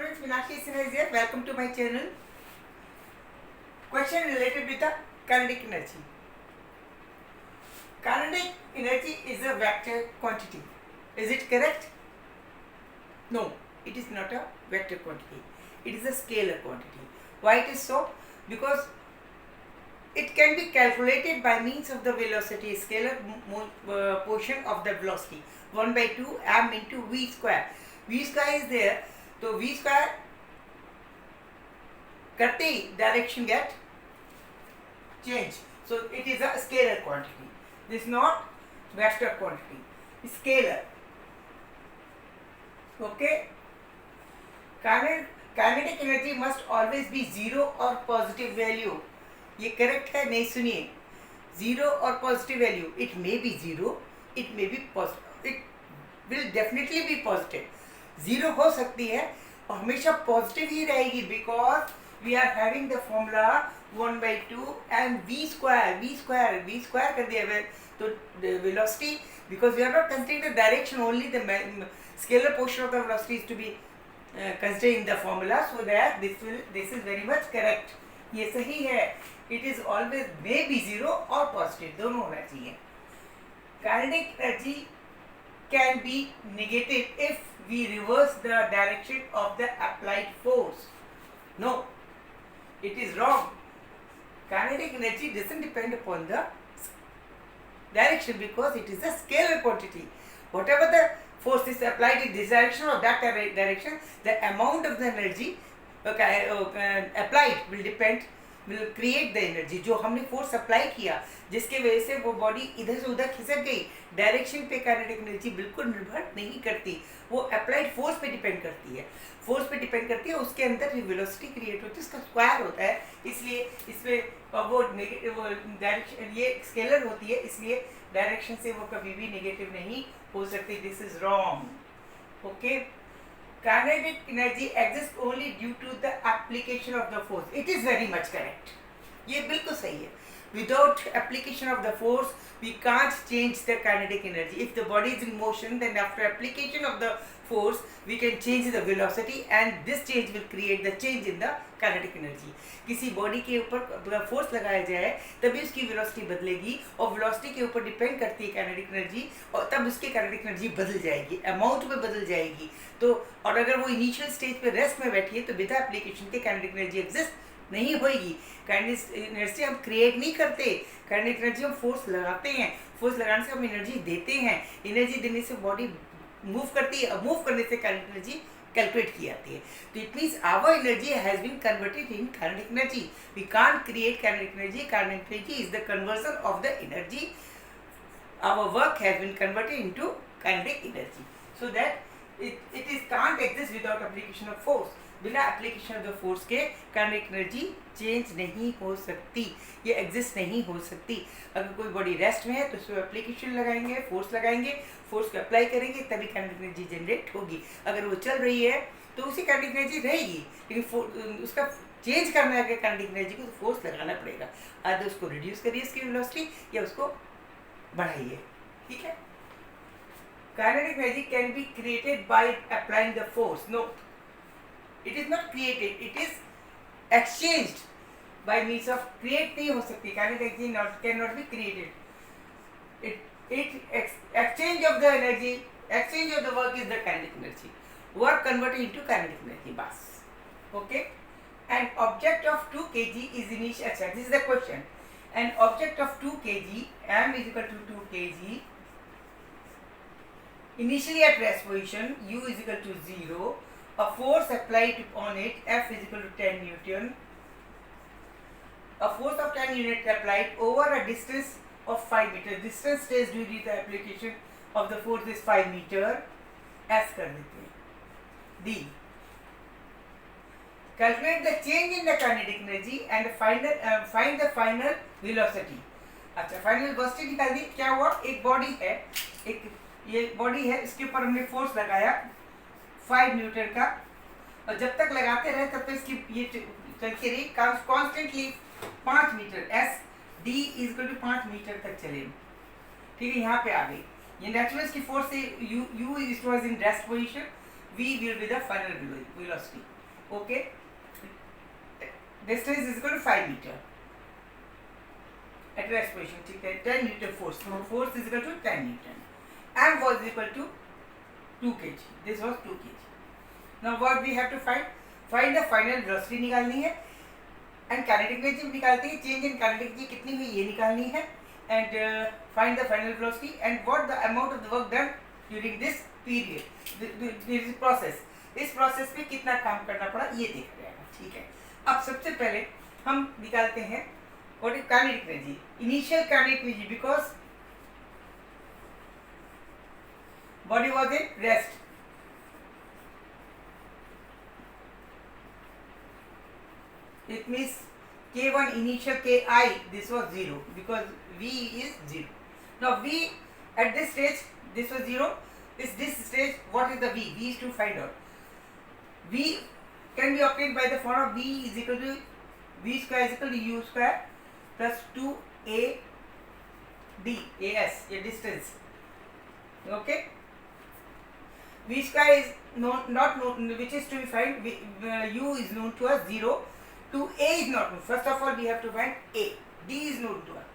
afternoon, Meenakshi Sinha is here. Welcome to my channel. Question related with the kinetic energy. Kinetic energy is a vector quantity. Is it correct? No, it is not a vector quantity. It is a scalar quantity. Why it is so? Because it can be calculated by means of the velocity, scalar portion of the velocity. 1 by 2 m into v square. V square is there. So v square करते ही direction get change. So it is a scalar quantity. This is not vector quantity. It's scalar. Okay. Kinetic energy must always be zero or positive value. ये correct है? नहीं, सुनिए. Zero or positive value. It may be zero. It may be positive. It will definitely be positive. Zero हो सकती है और हमेशा positive ही रहेगी because we are having the formula 1/2 and we square कर दिया है. तो velocity, because we are not considering the direction, only the scalar portion of the velocity is to be considering the formula, so that this is very much correct. ये सही है. It is always may be zero और positive, दोनों होना चाहिए. Kinetic energy can be negative if we reverse the direction of the applied force. No, it is wrong. Kinetic energy doesn't depend upon the direction because it is a scalar quantity. Whatever the force is applied in this direction or that direction, the amount of the energy applied will create the energy. जो हमने force apply किया जिसके वजह से वो body इधर से उधर खिसक गई, डायरेक्शन पे काइनेटिक एनर्जी बिल्कुल निर्भर नहीं करती. वो अप्लाइड फोर्स पे डिपेंड करती है. फोर्स पे डिपेंड करती है, उसके अंदर वेलोसिटी क्रिएट होती है, उसका स्क्वायर होता है. इसलिए इसमें वो डायरेक्शन, ये स्केलर होती है, इसलिए डायरेक्शन से वो कभी भी नेगेटिव नहीं हो सकती. This is wrong. Okay. Kinetic energy exists only due to the application of the force. It is very much correct. ये बिल्कुल सही है. Without application of the force, we can't change the kinetic energy. If the body is in motion, then after application of the force, we can change the velocity, and this change will create the change in the kinetic energy. किसी body के ऊपर force लगाया जाए तभी उसकी velocity बदलेगी, और velocity के ऊपर डिपेंड करती है काइनेटिक एनर्जी, और तब उसकी काइनेटिक एनर्जी बदल जाएगी, अमाउंट में बदल जाएगी. तो और अगर वो इनिशियल स्टेज पे रेस्ट में बैठी है तो विद एप्लीकेशन के काइनेटिक एनर्जी एग्जिस्ट नहीं होगी. काइनेटिक एनर्जी हम क्रिएट नहीं करते. काइनेटिक एनर्जी हम फोर्स लगाते हैं. फोर्स लगाने से हम एनर्जी देते हैं. एनर्जी देने से बॉडी मूव करती है, और मूव करने से काइनेटिक एनर्जी कैलकुलेट की जाती है. तो it means our energy has been converted in kinetic energy. We can't create kinetic energy. Kinetic energy is the conversion of the energy. Our work has been converted into kinetic energy, so that it is can't exist without application of force. बिना application of the force के kinetic energy change नहीं हो सकती, ये exist नहीं हो सकती. अगर कोई बॉडी रेस्ट में है तो उसमें एप्लीकेशन लगाएंगे, फोर्स लगाएंगे, फोर्स को अप्लाई करेंगे, तभी काइनेटिक एनर्जी जनरेट होगी. अगर वो चल रही है तो उसी काइनेटिक एनर्जी रहेगी, लेकिन उसका चेंज करना है काइनेटिक एनर्जी को, तो फोर्स लगाना पड़ेगा. आधे उसको रिड्यूस करिए इसकी वेलोसिटी, या उसको बढ़ाइए. ठीक है. Kinetic energy can be created by applying the force. No, it is not created. It is exchanged by means of create नहीं हो सकती. Kinetic energy cannot be created. Exchange of the energy, exchange of the work is the kinetic energy. Work converted into kinetic energy. बस. Okay. An object of 2 kg is initial. अच्छा, this is the question. An object of 2 kg, m is equal to 2 kg. Initially at rest position, u is equal to 0. A force applied on it, F is equal to 10 Newton. A force of 10 unit applied over a distance of 5 meter. Distance stays due to the application of the force is 5 meter. S कर देते हैं. D. Calculate the change in the kinetic energy and find the final velocity. अच्छा, final velocity निकाल दी. क्या हुआ? एक body है, एक ये बॉडी है, इसके ऊपर हमने फोर्स लगाया 5 न्यूटन का, और जब तक लगाते रहे तब तक इसकी ये चलती रही constantly 5 metre. S D is equal to 5 metre तक चले. ठीक है. यहाँ पे आ गई ये नेचुरल की फोर्स से. You it was in rest position, V will be the final velocity. Okay, distance is equal to 5 meter at rest position. ठीक है, 10 Newton force. Force is equal to 10 Newton. M was equal to 2 kg. This was 2 kg. Now what we have to find? Find the final velocity निकालनी है and kinetic energy निकालते हैं. Change in kinetic energy कितनी हुई ये निकालनी है and find the final velocity and what the amount of the work done during this period, this process. इस प्रोसेस में कितना काम करना पड़ा ये देखा जाएगा. ठीक है, अब सबसे पहले हम निकालते हैं what is kinetic energy. Initial kinetic energy because body was in rest. It means K1 initial Ki, this was 0 because V is 0. Now V at this stage, this was 0. This stage, what is the V? V is to find out. V can be obtained by the formula V is equal to V square is equal to U square plus 2AD, AS, a distance. Okay. V square is not known, which is to be found. U is known to us 0. To A is not known. First of all, we have to find A. D is known to us.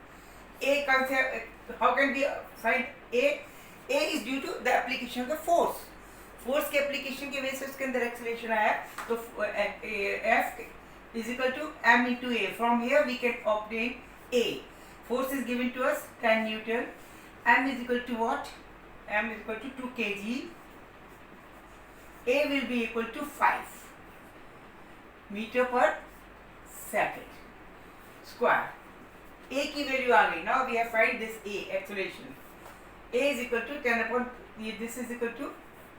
A concept. How can we find A? A is due to the application of the force. Force के application के वजह से उसके अंदर acceleration आया. तो F is equal to m into A. From here we can obtain A. Force is given to us 10 Newton. M is equal to what? M is equal to 2 kg. A will be equal to 5 meter per second square. A की value आ गई. Now we have find this A acceleration. A is equal to 10 upon this is equal to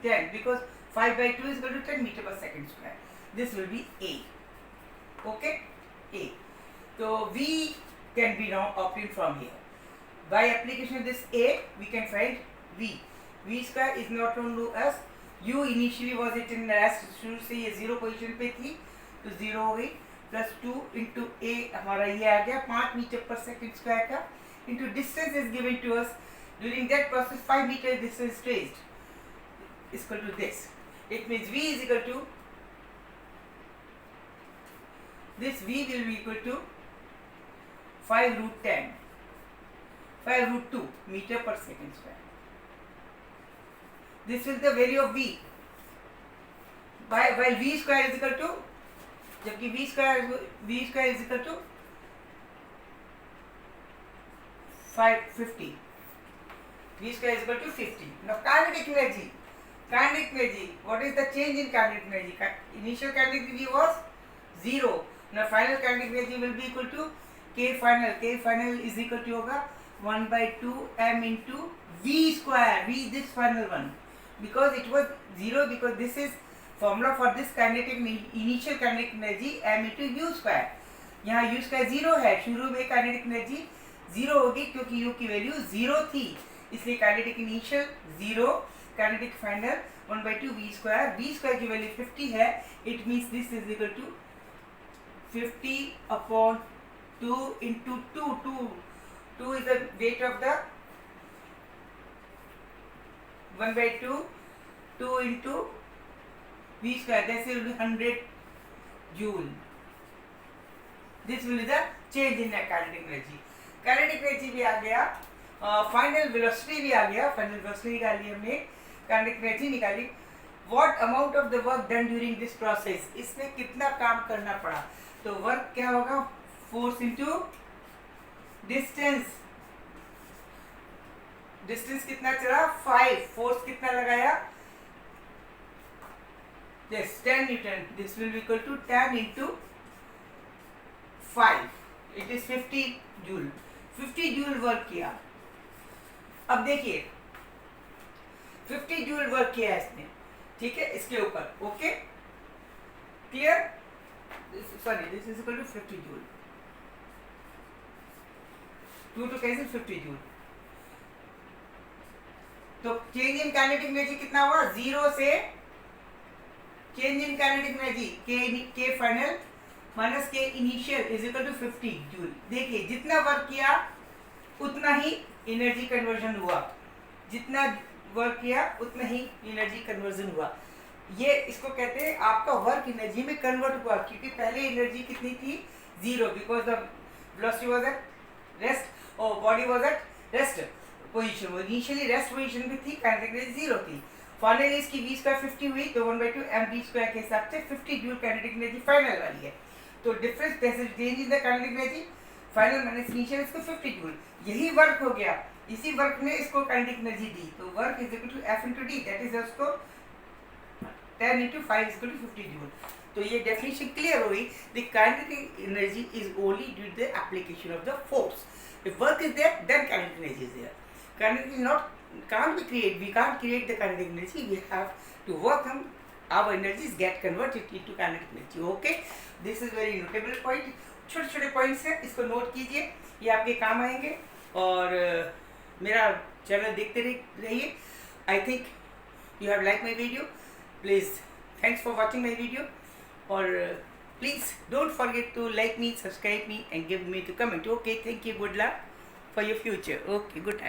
10 because 5 by 2 is equal to 10 meter per second square. This will be A. Okay, A. So V can be now obtained from here. By application of this A, we can find V. V square is not known to us. U initially was it in rest, शुरू से ये 0 position पे थी तो 0 हो गई plus 2 into A हमारा ये आ गया 5 मीटर पर सेकेंड स्क्वायर का into distance is given to us during that process 5 metre distance traced is equal to this. It means V is equal to this V will be equal to 5 root 10 5 root 2 meter per second square. This is the value of V. While V square is equal to, जबकि V square is equal to 550. V square is equal to 50. Now kinetic energy. What is the change in kinetic energy? Initial kinetic energy was 0. Now final kinetic energy will be equal to K final. K final is equal to होगा 1 by 2 m into V square. V this final one. Because it was 0 because this is formula for this kinetic initial kinetic energy m into u square. यहाँ u square 0 है. शुरू में kinetic energy 0 होगी क्योंकि u की value 0 थी इसलिए kinetic initial 0 kinetic final 1 by 2 v square. V square की वैल्यू 50 है. It means this is equal to 50 upon 2 into 2 is the weight of the 1 by 2 into V square. This will be 100 joule. This will be the change in the kinetic energy. Kinetic energy भी आ गया. Final velocity भी आ गया. Final velocity निकाली हमने. Kinetic energy निकाली. What amount of the work done during this process? इसमें कितना काम करना पड़ा? तो वर्क क्या होगा? Force into distance. डिस्टेंस कितना चला 5. फोर्स कितना लगाया yes 10 newton. This will be equal to 10 into 5. It is 50 joule. 50 joule work किया. अब देखिए 50 जूल वर्क किया है इसने. ठीक है इसके ऊपर. Okay clear. Sorry this is equal to 50 joule. 2 to cancel 50 joule. तो चेंज इन काइनेटिक एनर्जी कितना हुआ 0 से चेंज इन काइनेटिक एनर्जी के फाइनल माइनस के initial is equal to 50 joule. देखिए जितना वर्क किया उतना ही एनर्जी कन्वर्जन हुआ. जितना वर्क किया उतना ही एनर्जी कन्वर्जन हुआ. ये इसको कहते हैं आपका वर्क एनर्जी में कन्वर्ट हुआ, क्योंकि पहले एनर्जी कितनी थी, zero, because the velocity was at rest और body was at rest position. वो इनिशियली रेस्ट पोजीशन में थी, काइनेटिक एनर्जी जीरो थी। फाइनली इसकी v स्क्वायर 50 हुई, तो 1/2 mv स्क्वायर के हिसाब से 50 जूल काइनेटिक एनर्जी फाइनल वाली है। तो difference that is change in the kinetic energy final minus initial, इसको 50 जूल, यही वर्क हो गया। इसी वर्क में इसको काइनेटिक एनर्जी दी, तो work is equal to f into d, that is उसको 10 into 5 is equal to 50 joule. तो ये डेफिनेशन क्लियर हुई। The kinetic energy is only due to the application of the force. If work is there then kinetic energy is there. Kinetic is not can't be create, we can't create the kinetic energy, we have to work on our energies get converted into kinetic energy. Okay, this is very notable point. छोटे छोटे points हैं, इसको note कीजिए, ये आपके काम आएंगे। और मेरा चैनल देखते रहिए। I think you have like my video, please thanks for watching my video, or please don't forget to like me, subscribe me and give me to comment. Okay, thank you, good luck for your future. Okay, good night.